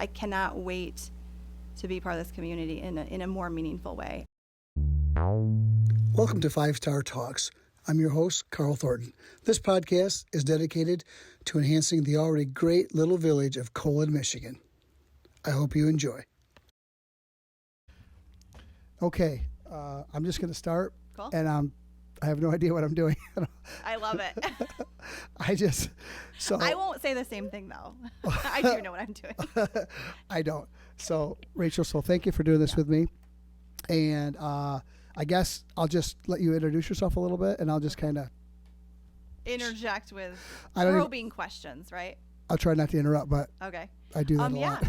I cannot wait to be part of this community in a more meaningful way. Welcome to 5-Star Talks. I'm your host, Carl Thornton. This podcast is dedicated to enhancing the already great little village of Colon, Michigan. I hope you enjoy. Okay, I'm just going to start. Cool. And I have no idea what I'm doing. I love it. I won't say the same thing, though. I do know what I'm doing. I don't. So, Rachel, thank you for doing this with me. And I guess I'll just let you introduce yourself a little bit, and I'll just kind of interject with probing questions, right? I'll try not to interrupt, but okay. I do that a lot.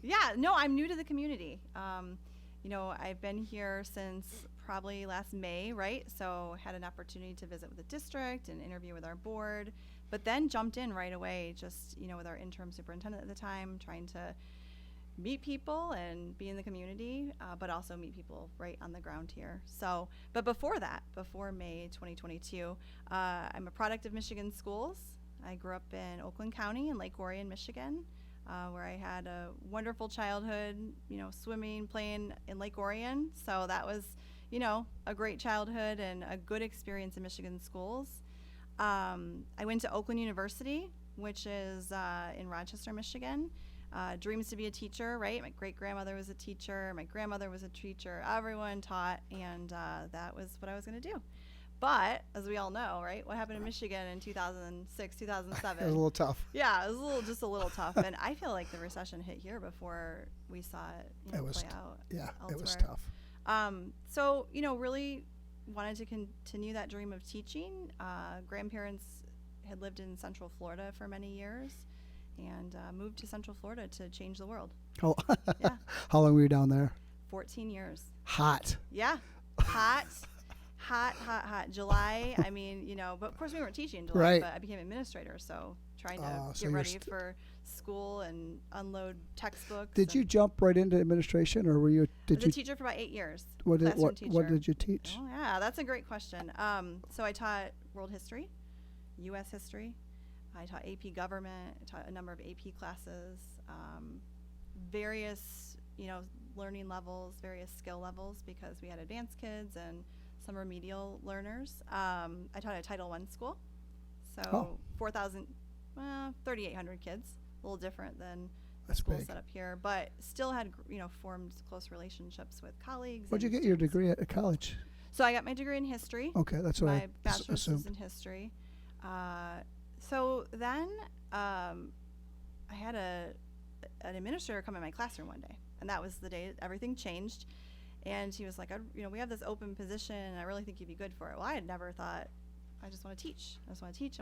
Yeah, no, I'm new to the community. I've been here since probably last May, right? So had an opportunity to visit with the district and interview with our board, but then jumped in right away, just, with our interim superintendent at the time, trying to meet people and be in the community, but also meet people right on the ground here. So, but before May 2022, I'm a product of Michigan schools. I grew up in Oakland County in Lake Orion, Michigan, where I had a wonderful childhood, swimming, playing in Lake Orion. So that was, a great childhood and a good experience in Michigan schools. I went to Oakland University, which is in Rochester, Michigan. Dreams to be a teacher, right? My great-grandmother was a teacher. My grandmother was a teacher. Everyone taught, and that was what I was going to do. But, as we all know, right, what happened in Michigan in 2006, 2007? It was a little tough. Yeah, it was just a little tough. And I feel like the recession hit here before we saw it, play out elsewhere. It was tough. So, really wanted to continue that dream of teaching. Grandparents had lived in Central Florida for many years. And moved to Central Florida to change the world. Oh, yeah. How long were you down there? 14 years. Hot. Yeah, hot. July, but of course we weren't teaching in July, right. But I became administrator, so trying to get ready for school and unload textbooks. Did you jump right into administration, or were you? I was a teacher for about 8 years. What did you teach? Oh yeah, that's a great question. So I taught world history, U.S. history. I taught AP government, I taught a number of AP classes, various, learning levels, various skill levels, because we had advanced kids and some remedial learners. I taught at a Title I school, so 3,800 kids, a little different than the school set up here, but still had, formed close relationships with colleagues. Where'd you get your degree at college? So I got my degree in history. Okay, that's what my bachelor's is in history. So then I had an administrator come in my classroom one day, and that was the day everything changed. And he was like, we have this open position, and I really think you'd be good for it. Well, I had never thought, I just want to teach. I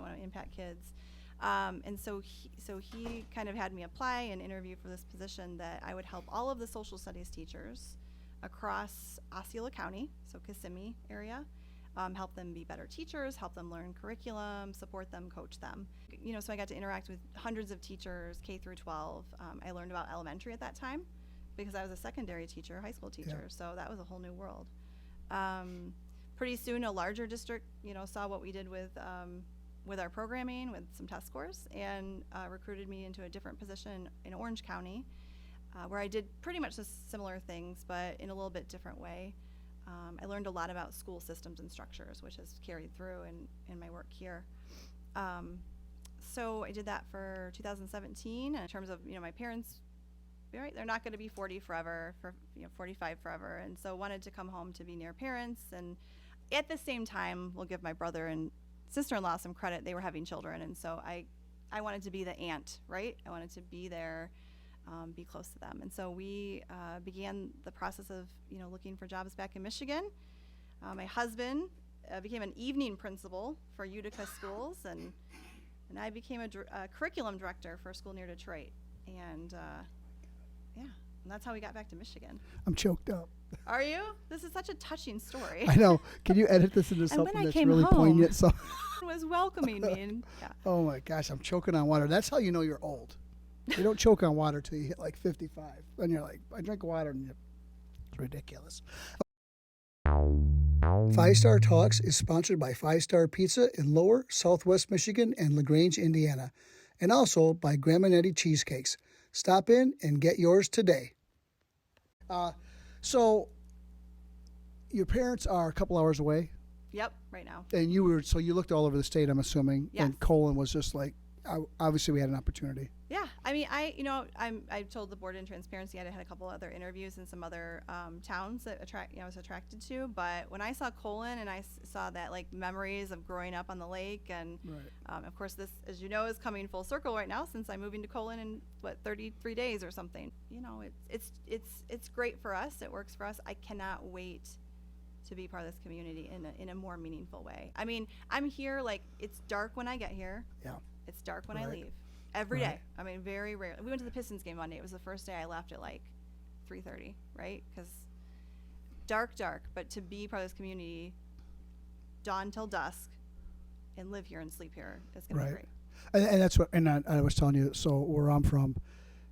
want to impact kids. And so he kind of had me apply and interview for this position that I would help all of the social studies teachers across Osceola County, so Kissimmee area, help them be better teachers, help them learn curriculum, support them, coach them. So I got to interact with hundreds of teachers, K through 12. I learned about elementary at that time because I was a secondary teacher, high school teacher, so that was a whole new world. Pretty soon a larger district, saw what we did with our programming, with some test scores, and recruited me into a different position in Orange County, where I did pretty much the similar things, but in a little bit different way. I learned a lot about school systems and structures, which has carried through in my work here. So I did that for 2017. In terms of, my parents, right, they're not going to be 40 forever, 45 forever, and so wanted to come home to be near parents. And at the same time, we'll give my brother and sister-in-law some credit. They were having children, and so I wanted to be the aunt, right? I wanted to be there, be close to them. And so we began the process of, looking for jobs back in Michigan. My husband became an evening principal for Utica schools, and I became a curriculum director for a school near Detroit. And and that's how we got back to Michigan. I'm choked up. Are you? This is such a touching story. I know. Can you edit this into something that's really poignant? So was welcoming me. And, yeah. Oh my gosh, I'm choking on water. That's how you know you're old. You don't choke on water till you hit like 55. And you're like, I drink water, and it's ridiculous. 5-Star Talks is sponsored by 5-Star Pizza in Lower, Southwest Michigan, and LaGrange, Indiana, and also by Grandma Nettie Cheesecakes. Stop in and get yours today. So your parents are a couple hours away, Yep, right now. and you looked all over the state, I'm assuming, Yes. and Colin was just like, obviously we had an opportunity. Yeah, I mean, I told the board in transparency I had a couple other interviews in some other towns that I was attracted to, but when I saw Colin and I saw that like memories of growing up on the lake, and Right. of course this, as you know, is coming full circle right now since I'm moving to Colin in 33 days or something. You know, it's great for us. It works for us. I cannot wait to be part of this community in a more meaningful way. I mean, I'm here like it's dark when I get here. Yeah. It's dark when I Right. leave. Every Right. day. I mean, very rarely. We went to the Pistons game Monday. It was the first day I left at like 3:30, right? Because dark, but to be part of this community, dawn till dusk, and live here and sleep here is going to be Right. great. And that's what, and I was telling you, so where I'm from,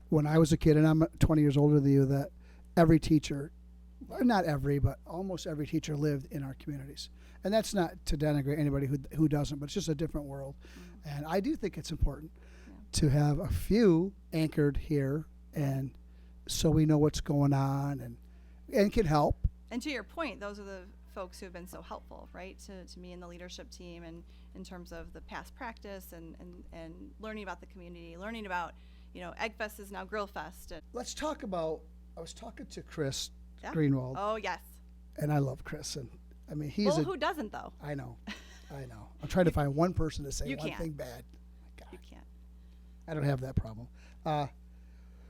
when I was a kid, and I'm 20 years older than you, that every teacher, not every, but almost every teacher lived in our communities. And that's not to denigrate anybody who doesn't, but it's just a different world. Mm-hmm. And I do think it's important Yeah. to have a few anchored here, and so we know what's going on and can help. And to your point, those are the folks who have been so helpful, right, to me and the leadership team, and in terms of the past practice and learning about the community, learning about, you know, Egg Fest is now Grill Fest. And Let's talk about, I was talking to Chris Yeah. Greenwald, oh, yes. and I love Chris. And I mean, Well, who doesn't, though? I know. I'm trying to find one person to say You one can't. thing bad. My You God, can't. I don't have that problem.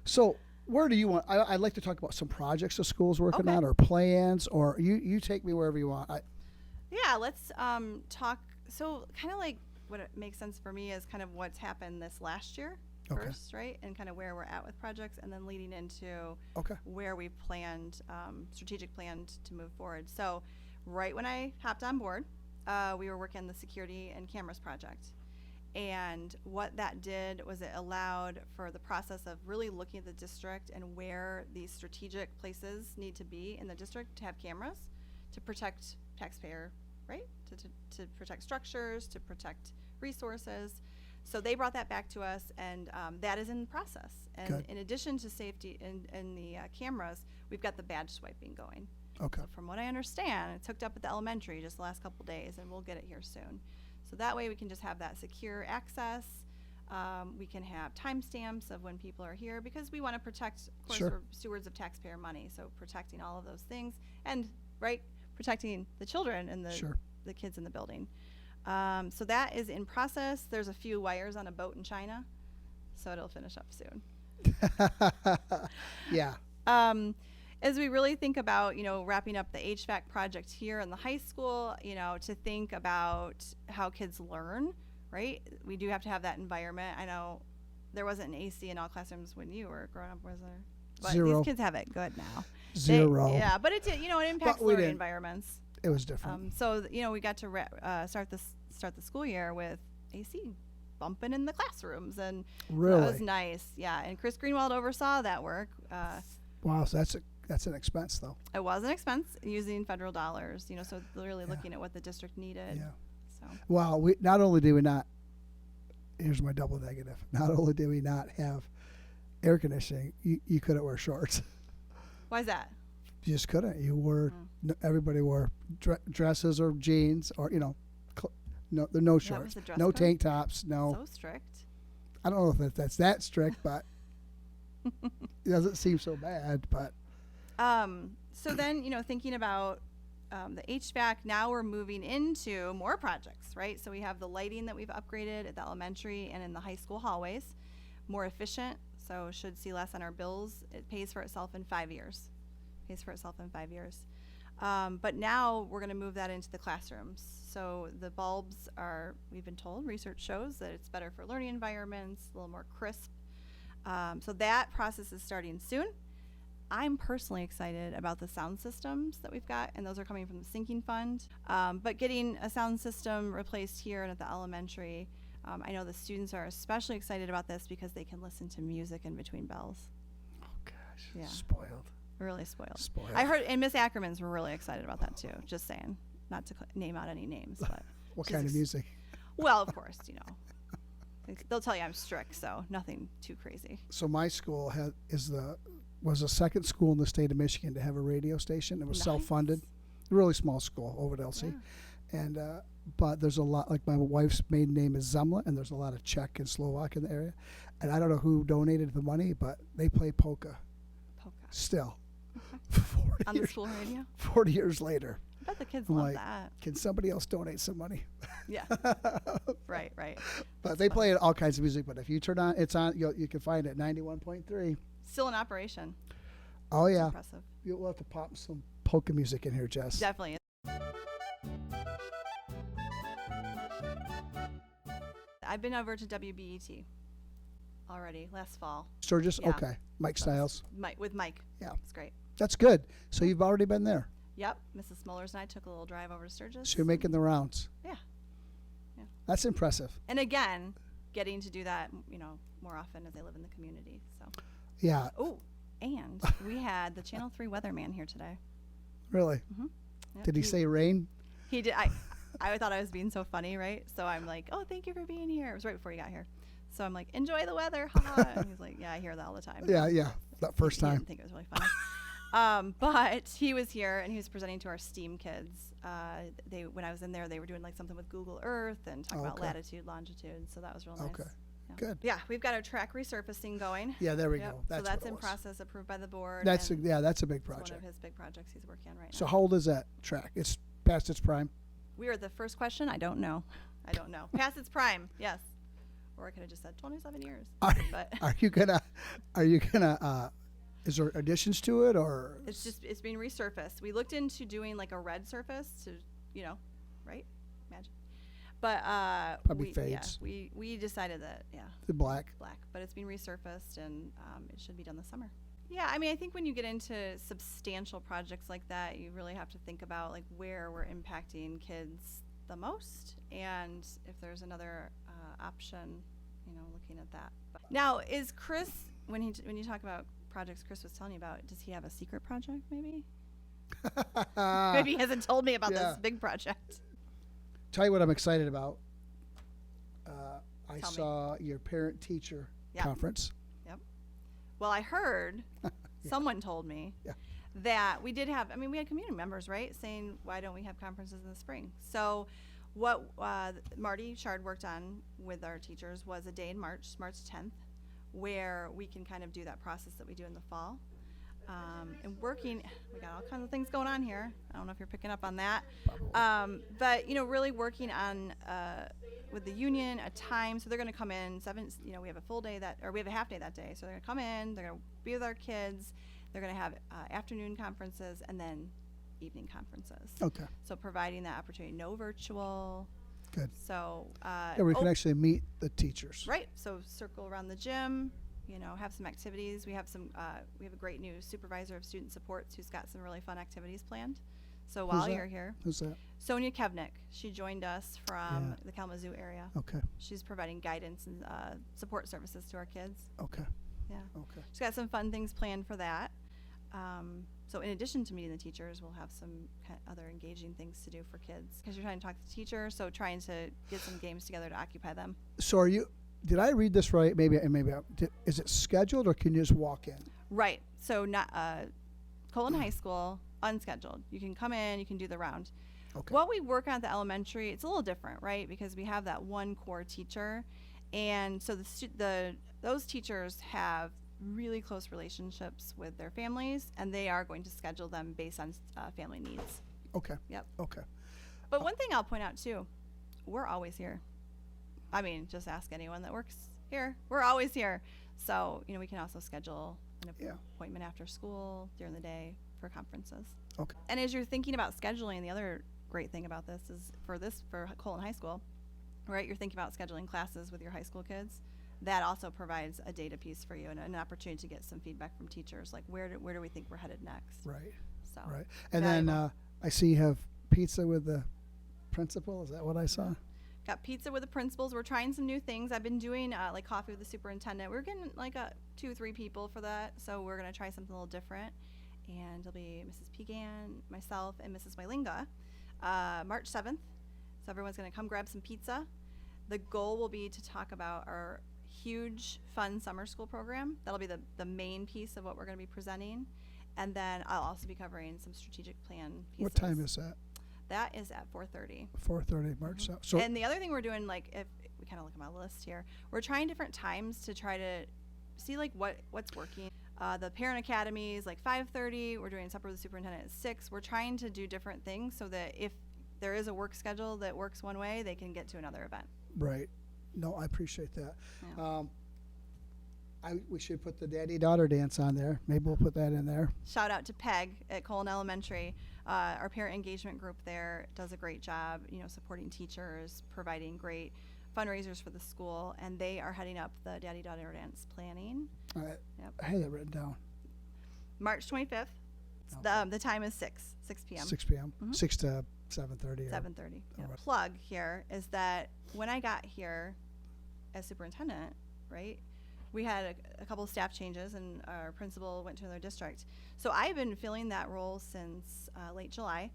So where do you want? I'd like to talk about some projects the school's working Okay. on, or plans, or you take me wherever you want. Yeah, let's talk. So kind of like what it makes sense for me is kind of what's happened this last year Okay. first, right? And kind of where we're at with projects, and then leading into Okay. where we planned, strategic planned to move forward. So right when I hopped on board, we were working on the security and cameras project. And what that did was it allowed for the process of really looking at the district and where these strategic places need to be in the district to have cameras to protect taxpayer, right? To protect structures, to protect resources. So they brought that back to us, and that is in process. And Good. in addition to safety in the cameras, we've got the badge swiping going. Okay. So from what I understand, it's hooked up at the elementary just the last couple days, and we'll get it here soon. So that way we can just have that secure access. We can have timestamps of when people are here, because we want to protect, of course, Sure. we're stewards of taxpayer money, so protecting all of those things, and right, protecting the children and Sure. the kids in the building. So that is in process. There's a few wires on a boat in China, so it'll finish up soon. Yeah. As we really think about, you know, wrapping up the HVAC project here in the high school, you know, to think about how kids learn, right? We do have to have that environment. I know there wasn't an AC in all classrooms when you were growing up, was there? But Zero. these kids have it good now. Zero. Yeah, but it did, you know, it impacts we learning didn't. environments. It was different. So, you know, we got to start the school year with AC bumping in the classrooms, and Really? that was nice. Yeah, and Chris Greenwald oversaw that work. Wow. So that's an expense, though. It was an expense using federal dollars, you know, so really looking at what the district needed. Yeah. So Well, we not only did we not. Here's my double negative. Not only did we not have air conditioning, you couldn't wear shorts. why is that? You just couldn't. You wore. Everybody wore dresses or jeans, or you know, no shorts, the dress no code? tank tops, no. So strict. I don't know if that's that strict, but it doesn't seem so bad. But So then, you know, thinking about the HVAC, now we're moving into more projects, right? So we have the lighting that we've upgraded at the elementary and in the high school hallways, more efficient, so should see less on our bills. It pays for itself in 5 years. But now we're going to move that into the classrooms. So the bulbs are, we've been told, research shows that it's better for learning environments, a little more crisp. So that process is starting soon. I'm personally excited about the sound systems that we've got, and those are coming from the sinking fund. But getting a sound system replaced here and at the elementary, I know the students are especially excited about this because they can listen to music in between bells. oh gosh, Yeah. spoiled. Really spoiled. Spoiled. I heard, and Miss Ackerman's were really excited about that too. Just saying, not to name out any names, but What she's kind of music? well, of course, you know, They'll tell you I'm strict, so nothing too crazy. So my school was the second school in the state of Michigan to have a radio station. It was Nice. self-funded, really small school over at LC. Yeah. And but there's a lot, like my wife's maiden name is Zemla, and there's a lot of Czech and Slovak in the area. And I don't know who donated the money, but they play polka Polka. still. Okay. 40 On the years, school radio? 40 years later. I bet the kids I'm love like, that. can somebody else donate some money? Yeah. Right. But they play all kinds of music. But if you turn on, it's on. You can find it 91.3. Still in operation. Oh It's yeah. impressive. You'll have to pop some polka music in here, Jess. Definitely. I've been over to WBET already last fall. Sturgis. Yeah. Okay. Mike Stiles. With Mike. Yeah. It's great. That's good. So you've already been there. Yep. Mrs. Smollers and I took a little drive over to Sturgis. So you're making the rounds. Yeah. That's impressive. And again, getting to do that, more often as I live in the community. So. Yeah. Oh, and we had the Channel 3 weatherman here today. Really. Yep, Did he say rain? He did. I thought I was being so funny, right? So I'm like, oh, thank you for being here. It was right before you got here. So I'm like, enjoy the weather. Haha. And he's like, yeah, I hear that all the time. Yeah. That first He time. didn't think it was really funny. But he was here and he was presenting to our STEAM kids. When I was in there, they were doing like something with Google Earth and talking about Okay. latitude, longitude. So that was real nice. Okay. Yeah. Good. Yeah, we've got our track resurfacing going. Yeah. There we Yep. go. So that's what it in was. process, approved by the board. That's and that's a big it's one project. of his big projects he's working on right So now. how old is that track? It's past its prime. We are the first question. I don't know. Past its prime, yes. Or I could have just said 27 years. Are, But are you gonna? Is there additions to it or? it's being resurfaced. We looked into doing like a red surface to, right? Imagine. But Probably fades. we decided that The black. black, but it's being resurfaced and it should be done this summer. Yeah, I mean, I think when you get into substantial projects like that, you really have to think about like where we're impacting kids the most, and if there's another option, looking at that. But now, is Chris, when you talk about projects Chris was telling you about, does he have a secret project maybe? Maybe he hasn't told me about Yeah. this big project. Tell you what I'm excited about. I Tell me. saw your parent-teacher Yeah. conference. Well, I heard, someone told me Yeah. that we had community members, right, saying, why don't we have conferences in the spring? So what Marty Shard worked on with our teachers was a day in March 10th, where we can kind of do that process that we do in the fall. And we got all kinds of things going on here. I don't know if you're picking up on that. But, really working on, with the union, a time. So they're going to come in we have a full day we have a half day that day. So they're going to come in, they're going to be with our kids. They're going to have afternoon conferences and then evening conferences. Okay. So providing that opportunity, no virtual. Good. So, Yeah, we can actually meet the teachers. right. So circle around the gym, have some activities. We have we have a great new supervisor of student supports who's got some really fun activities planned. So Who's while that? you're here, Who's that? Sonia Kevnick, she joined us from Yeah. the Kalamazoo area. Okay. She's providing guidance and support services to our kids. Okay. Yeah. Okay. She's got some fun things planned for that. So in addition to meeting the teachers, we'll have some other engaging things to do for kids because you're trying to talk to the teacher, so trying to get some games together to occupy them. So did I read this right? Maybe is it scheduled or can you just walk in? Right. So not Colon High School, unscheduled. You can come in, you can do the round. Okay. What we work on at the elementary, it's a little different, right? Because we have that one core teacher, and so those teachers have really close relationships with their families, and they are going to schedule them based on family needs. Okay. Yep. Okay. But one thing I'll point out too, we're always here. I mean, just ask anyone that works here. We're always here. So, we can also schedule an Yeah. appointment after school during the day for conferences. Okay. And as you're thinking about scheduling, the other great thing about this is for Colon High School, right? You're thinking about scheduling classes with your high school kids. That also provides a data piece for you and an opportunity to get some feedback from teachers, like where do we think we're headed next? Right. So Right. And then valuable. I see you have pizza with the principal. Is that what I saw? Got pizza with the principals. We're trying some new things. I've been doing like coffee with the superintendent. We're getting like 2 or 3 people for that, so we're gonna try something a little different. And it'll be Mrs. Pegan, myself, and Mrs. Mailinga, March 7th. So everyone's gonna come grab some pizza. The goal will be to talk about our huge, fun summer school program. That'll be the main piece of what we're going to be presenting. And then I'll also be covering some strategic plan pieces. What time is that? That is at 4:30. 4:30 March. So And the other thing we're doing, like, if we kind of look at my list here, we're trying different times to try to see, like, what's working. The parent academy is like 5:30. We're doing supper with the superintendent at 6. We're trying to do different things so that if there is a work schedule that works one way, they can get to another event. right. No, I appreciate that. Yeah. We should put the daddy-daughter dance on there. Maybe we'll put that in there. Shout out to Peg at Colon Elementary. Our parent engagement group there does a great job, supporting teachers, providing great fundraisers for the school, and they are heading up the daddy-daughter dance planning. All right. Yep. I had that written down. March 25th. Okay. The time is 6 p.m. 6 p.m. Mhm. 6 to 7:30. 7:30. All right. Plug here is that when I got here as superintendent, right, we had a couple of staff changes and our principal went to another district. So I've been filling that role since late July.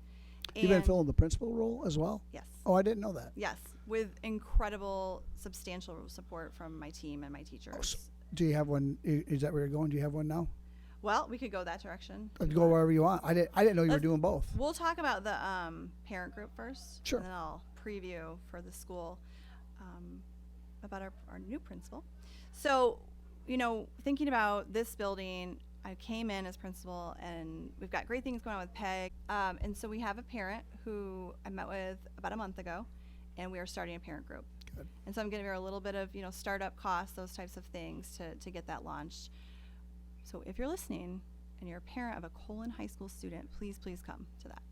You've been And- filling the principal role as well? Yes. Oh, I didn't know that. Yes, with incredible, substantial support from my team and my teachers. Do you have one? Is that where you're going? Do you have one now? Well, we could go that direction. Go wherever you want. I didn't know you were Let's- doing both. We'll talk about the parent group first. Sure. And then I'll preview for the school about our new principal. So, thinking about this building, I came in as principal, and we've got great things going on with PEG. And so we have a parent who I met with about a month ago, and we are starting a parent group. Good. And so I'm giving her a little bit of, startup costs, those types of things to get that launched. So if you're listening and you're a parent of a Colon High School student, please come to that.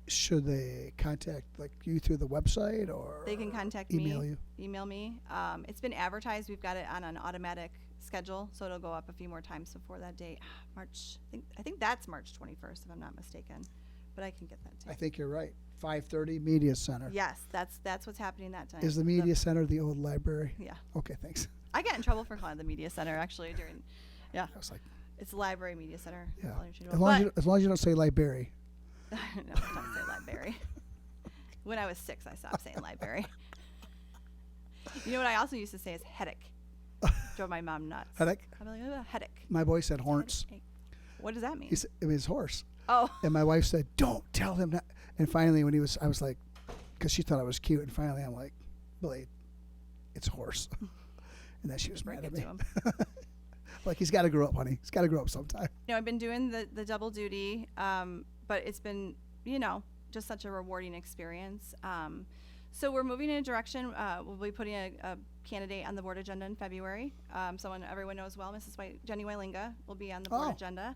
Should they contact you through the website or They can contact email me. you? Email me. It's been advertised. We've got it on an automatic schedule, so it'll go up a few more times before that date. March. I think that's March 21st, if I'm not mistaken, but I can get that too. I think you're right. 5:30 Media Center. Yes, that's what's happening that time. Is the Media Center the old library? Yeah. Okay, thanks. I get in trouble for calling it the media center actually during. Yeah. I was like, It's library media center. yeah. All interchangeable. As long as you don't say library. No, I don't say library. When I was 6, I stopped saying library. You know what I also used to say is headache. Drove my mom nuts. Headache? I'd be like, "Oh, headache. My boy said horns. Headache. What does that mean? It was horse. Oh. And my wife said, "Don't tell him that." And finally, I was like, because she thought I was cute. And finally, I'm like, "Blade, it's horse." And then she was Break mad at it me. to him. Like, he's got to grow up, honey. He's got to grow up sometime. I've been doing the double duty, but it's been, just such a rewarding experience. So we're moving in a direction. We'll be putting a candidate on the board agenda in February. Someone everyone knows well, Jenny Weilinga, will be on the board Oh. agenda.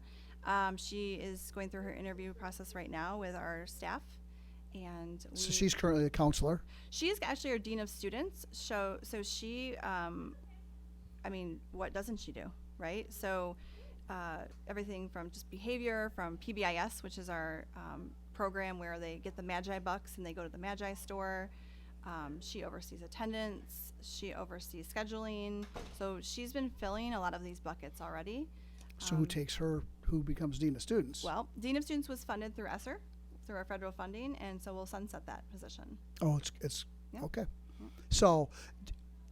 She is going through her interview process right now with our staff. And So she's currently a counselor. she is actually our dean of students. So she, what doesn't she do, right? So everything from just behavior, from PBIS, which is our program where they get the Magi bucks and they go to the Magi store. She oversees attendance. She oversees scheduling. So she's been filling a lot of these buckets already. So who becomes dean of students? Well, dean of students was funded through ESSER, through our federal funding, and so we'll sunset that position. Oh, it's Yeah. okay. Yeah. So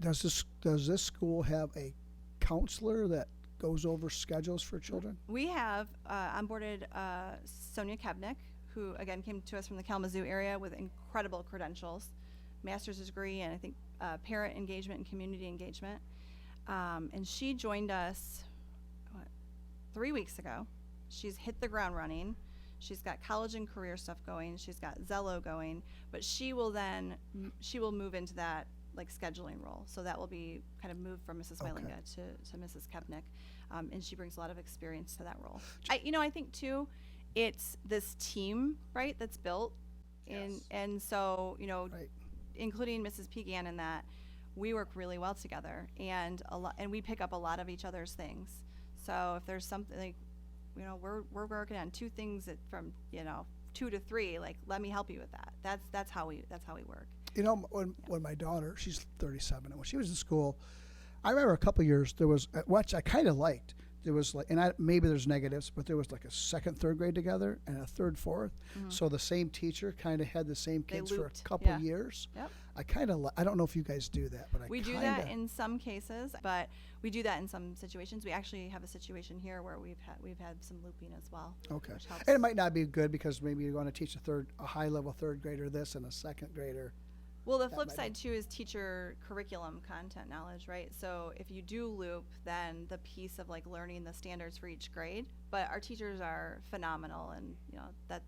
does this school have a counselor that goes over schedules for children? We have onboarded Sonia Kevnick, who again came to us from the Kalamazoo area with incredible credentials, master's degree, and I think parent engagement and community engagement. And she joined us 3 weeks ago. She's hit the ground running. She's got college and career stuff going. She's got Zello going, but she will move into that scheduling role. So that will be kind of moved from Mrs. Okay. Weilinga to Mrs. Kevnick. And she brings a lot of experience to that role. I think too, it's this team, right, that's built Yes. and so, Right. including Mrs. Pegan in that, we work really well together and we pick up a lot of each other's things. So if there's something we're working on 2 things from 2 to 3, let me help you with that. That's how we work. When my daughter, she's 37, and when she was in school, I remember a couple years there was, which I kind of liked. There was maybe there's negatives, but there was a second, third grade together and a third, fourth. Mhm. So the same teacher kind of had the same They kids for a looped, couple yeah. years. Yep. I don't know if you guys do that, but We do that in some cases, but we do that in some situations. We actually have a situation here where we've had some looping as well. Okay. Which helps. And it might not be good because maybe you're going to teach a high level third grader this and a second grader. Well, the flip side too is teacher curriculum content knowledge, right? So if you do loop, then the piece of like learning the standards for each grade, but our teachers are phenomenal, and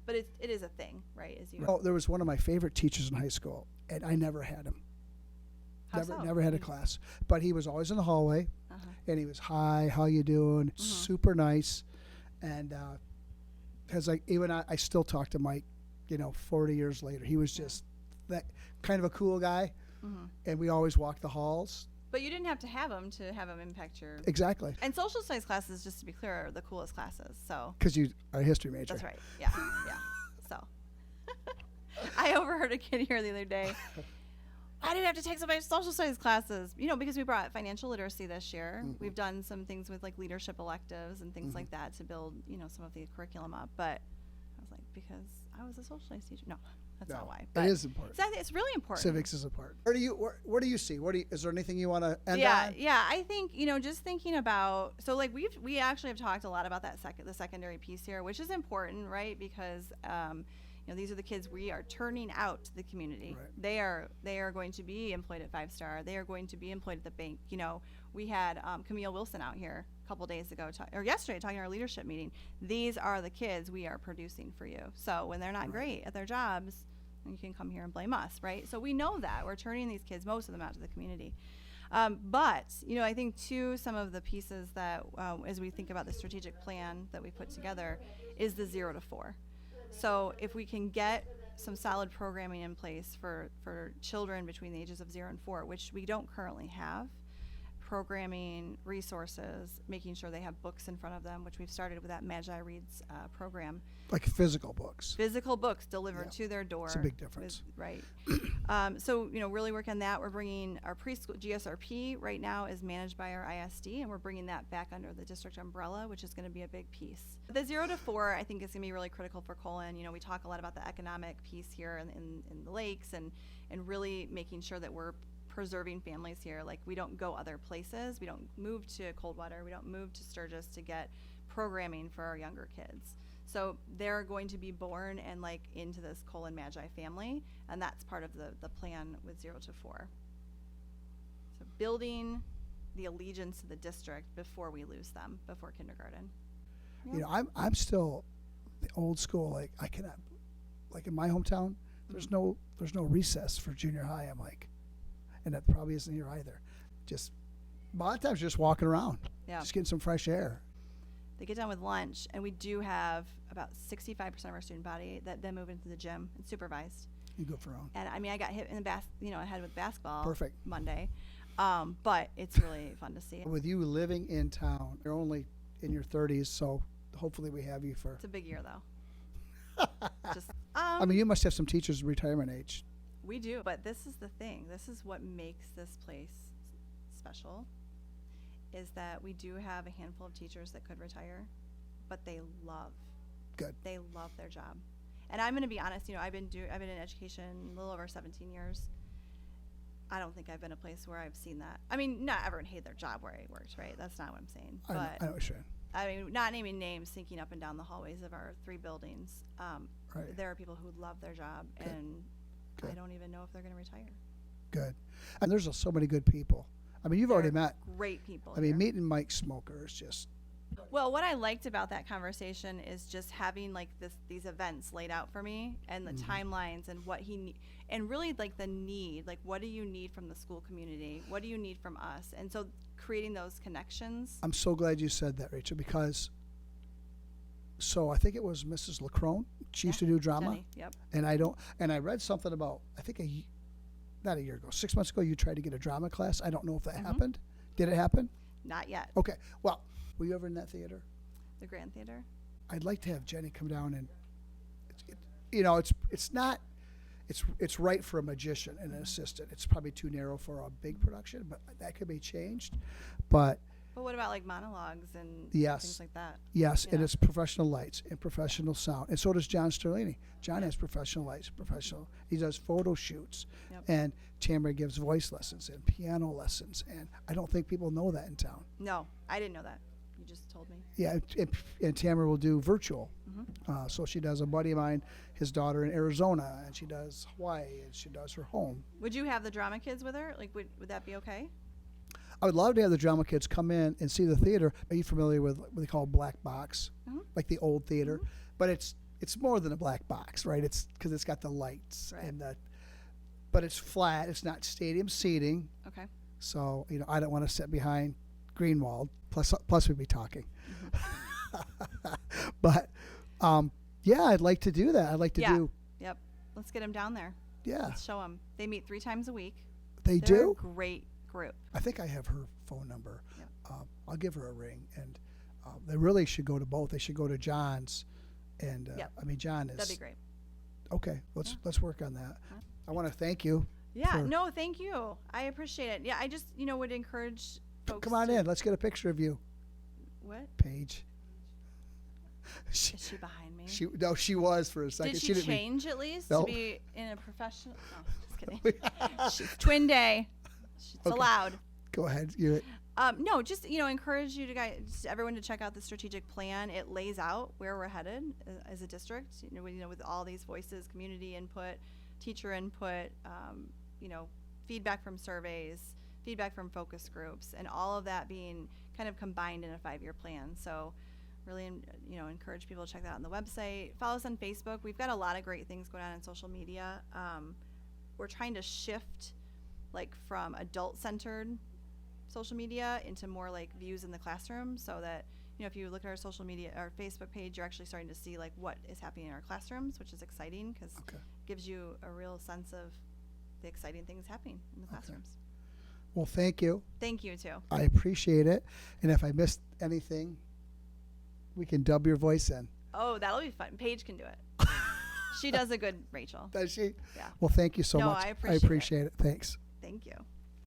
but it is a thing, right? There was one of my favorite teachers in high school, and I never had him. Never had a class, but he was always in the hallway, and he was, hi, how you doing? Super nice, and because I still talk to Mike, 40 years later. He was just that kind of a cool guy, and we always walked the halls. But you didn't have to have him impact your... Exactly. And social studies classes, just to be clear, are the coolest classes, so... Because you are a history major. That's right, yeah. So, I overheard a kid here the other day, I didn't have to take so many social studies classes, because we brought financial literacy this year. We've done some things with like leadership electives and things like that to build, some of the curriculum up. But I was like, because I was a social studies teacher. No, that's not why. But it is important. It's really important. Civics is important. Where do you see? Is there anything you want to end on? Yeah. I think just thinking about, so like we actually have talked a lot about the secondary piece here, which is important, right? Because these are the kids we are turning out to the community. Right. They are going to be employed at 5-Star. They are going to be employed at the bank. We had Camille Wilson out here a couple days ago, or yesterday, talking at our leadership meeting. These are the kids we are producing for you. So when they're not great at their jobs, you can come here and blame us, right? So we know that we're turning these kids, most of them, out to the community. But I think too, some of the pieces that as we think about the strategic plan that we put together is the 0 to 4. So if we can get some solid programming in place for children between the ages of 0 and 4, which we don't currently have, programming, resources, making sure they have books in front of them, which we've started with that Magi Reads program. Like physical books. Physical books delivered to their door. It's a big difference. Right. So, really work on that. We're bringing our preschool, GSRP right now is managed by our ISD, and we're bringing that back under the district umbrella, which is going to be a big piece. The 0 to 4, I think, is going to be really critical for Colon. We talk a lot about the economic piece here in the lakes, and really making sure that we're preserving families here. Like, we don't go other places. We don't move to Coldwater. We don't move to Sturgis to get programming for our younger kids. So they're going to be born and into this Colon Magi family, and that's part of the plan with 0 to 4. So building the allegiance to the district before we lose them, before kindergarten. Yeah. I'm still the old school. Like, I cannot, like in my hometown, there's no recess for junior high. I'm like, and that probably isn't here either. Just a lot of times just walking around, just getting some fresh air. They get done with lunch, and we do have about 65% of our student body that then move into the gym and supervised. You go for own. And I got hit in the head with basketball. Perfect. Monday, but it's really fun to see. With you living in town, you're only in your 30s, so hopefully we have you for. It's a big year, though. You must have some teachers retirement age. We do, but this is the thing. This is what makes this place special, is that we do have a handful of teachers that could retire, but they love their job. And I'm going to be honest, I've been in education a little over 17 years. I don't think I've been a place where I've seen that. Not everyone hated their job where I worked, right? That's not what I'm saying. I know what you're saying. Not naming names, thinking up and down the hallways of our 3 buildings. Right. There are people who love their job, and I don't even know if they're going to retire. Good. And there's so many good people. You've already met great people. Meeting Mike Smoker is just. Well, what I liked about that conversation is just having these events laid out for me, and the timelines, and what he and really the need, what do you need from the school community? What do you need from us? And so creating those connections. I'm so glad you said that, Rachel, because I think it was Mrs. LaCrone. She used to do drama. Jenny, yep. And I read something about, I think not a year ago, 6 months ago, you tried to get a drama class. I don't know if that happened. Did it happen? Not yet. Okay. Well, were you ever in that theater? The Grand Theater? I'd like to have Jenny come down, and it's right for a magician and an assistant. It's probably too narrow for a big production, but that could be changed. But But what about like monologues and Yes. things like that? Yes, and Yeah. it's professional lights and professional sound. And so does John Sterlini. John has professional lights, professional. He does photo shoots. Yep. And Tamara gives voice lessons and piano lessons. And I don't think people know that in town. No, I didn't know that. You just told me. Yeah, and Tamara will do virtual. Mm-hmm. So she does a buddy of mine, his daughter in Arizona, and she does Hawaii, and she does her home. Would you have the drama kids with her? Like, would that be okay? I would love to have the drama kids come in and see the theater. Are you familiar with what they call black box, like the old theater? Mhm. But it's more than a black box, right? It's because it's got the lights Right. and but it's flat. It's not stadium seating. Okay. So I don't want to sit behind Greenwald. Plus we'd be talking. But yeah, I'd like to do that. I'd like to Yeah. do. Yep. Let's get them down there. Yeah, Let's show them. They meet 3 times a week. they They're do. a great group. I think I have her phone number. Yep. I'll give her a ring, and they really should go to both. They should go to John's, and Yep. I mean John is. That'd be great. Okay, Yeah. let's work on that. Yeah. I want to thank you. Yeah. for- No, thank you. I appreciate it. Yeah. I just, would encourage folks. Come on to, in. Let's get a picture of you, What? Paige. She, Is she behind me? she was for a second. Did she didn't mean- change at least Nope. to be in a professional? Oh, just kidding. Twin day. It's Okay. allowed. Go ahead. No, just encourage you to guys, everyone to check out the strategic plan. It lays out where we're headed as a district. With all these voices, community input, teacher input, feedback from surveys, feedback from focus groups, and all of that being kind of combined in a 5-year plan. So, really, encourage people to check that out on the website. Follow us on Facebook. We've got a lot of great things going on in social media. We're trying to shift, like, from adult-centered social media into more like views in the classroom, so that if you look at our social media, our Facebook page, you're actually starting to see like what is happening in our classrooms, which is exciting because Okay. it gives you a real sense of the exciting things happening in the classrooms. Well, thank you. Thank you too. I appreciate it. And if I missed anything, we can dub your voice in. Oh, that'll be fun. Paige can do it. She does a good Rachel. Does she? Yeah. Well, thank you so No, much. I appreciate it. it. Thanks. Thank you.